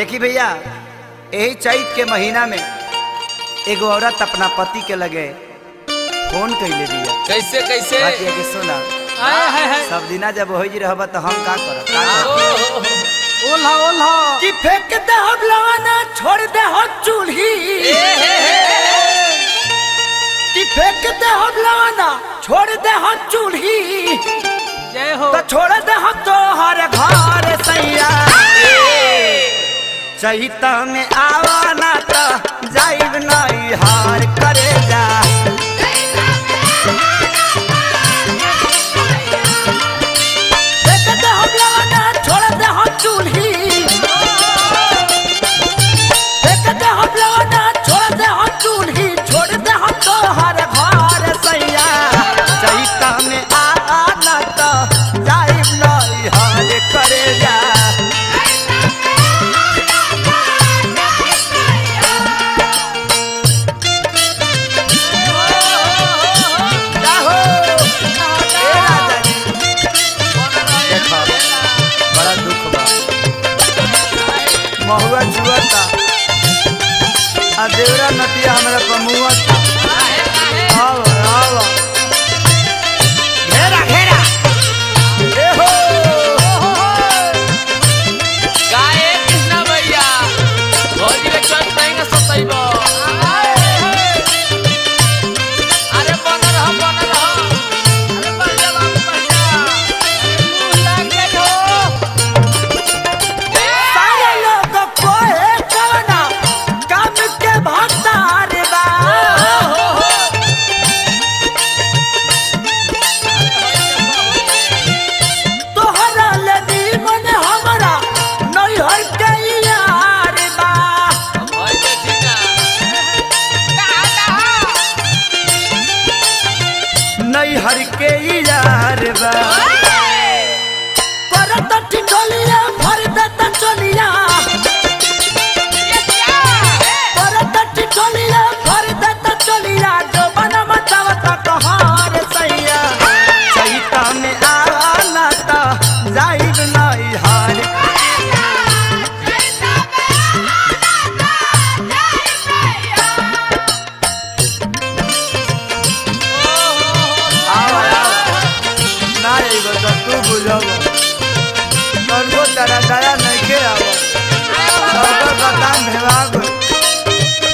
देखी भैया यही चैत के महीना में एगो औरत अपना पति के लगे फोन कैले दिया। कैसे कैसे के सुना सब दिना जब हो रहब तो हम का करब ओल्हा ओल्हा कि फेंक दे हम लवाना छोड़ दे हो चूल्ही कि फेंक दे हम लवाना छोड़ दे हो चूल्ही जय हो तो छोड़ दे हम तो हर घर सैया चैत में आवाना तो जाइब नहीं हार करे जा महुआ जुआता आ देवरा नतिया हमरा पमुआता आओ आओ घेरा घेरा ए हो गाए कृष्णा भैया भौजी रे चल तैंगा सतैबो अरे बन रह अरे बन जा बाबू बन जा मुंह लाग गए हो सारे लोग कोए कवना काम के भतार बा तोहरा लदी मन हमरा नहीं हर के यार बा भाई देखी ना नहीं हर के यार बा करत टिटोलिया भर दत चलिया करत टिटोलिया भर दत चलिया जो बन मचावत कहार सैया चैता में आना तो जाइब नहीं हार आओ ना आइब तो तू बुझब तनको तेरा दया नहीं के आवो सबका गतान भेवा गो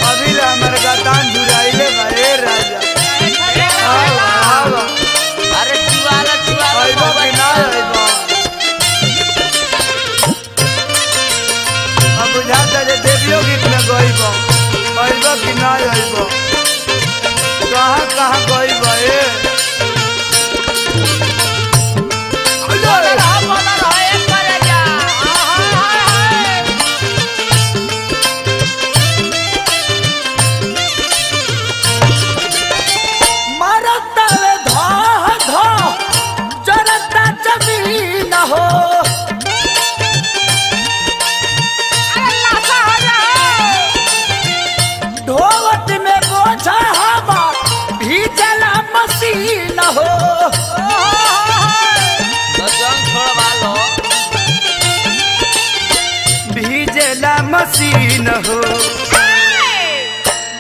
अभी ले हमर गतान जुराइले बारे राजा आओ आओ अरे चुआला आइबो कि ना आइबो अब बुझाता जे देवियो गीत में गइबो आइबो कि ना आइबो कहाँ कहाँ गइबो ए ढोवत में बोझा हवा भीजला मसीन हो तो जंग छोड़वा लो भीजला मसीन हो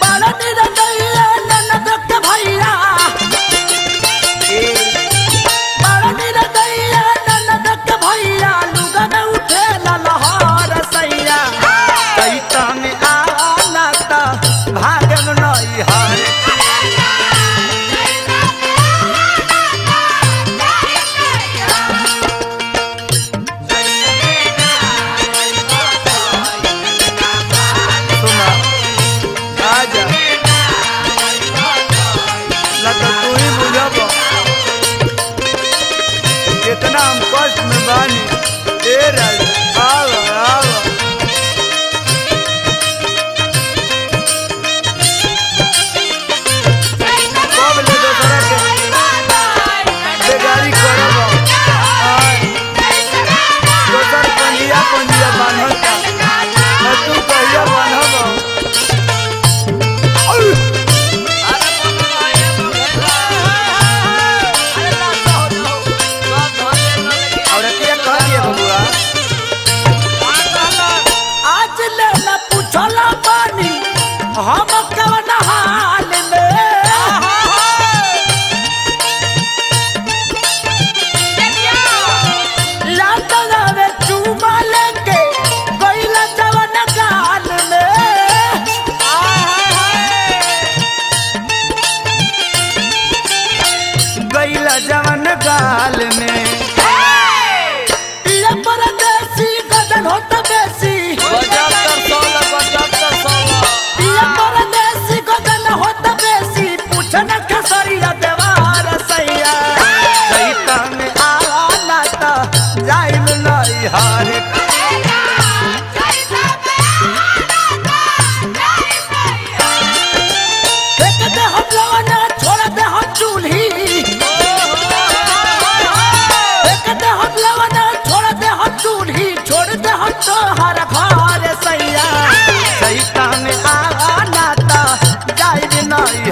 बड़ा निरंजया ननद के भैया बड़ा निरंजया ननद के भैया लुगा में उठे लहर सैया चैता में आना तो भागम नहीं हार जय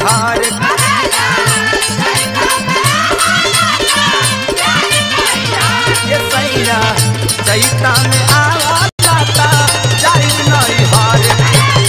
हाय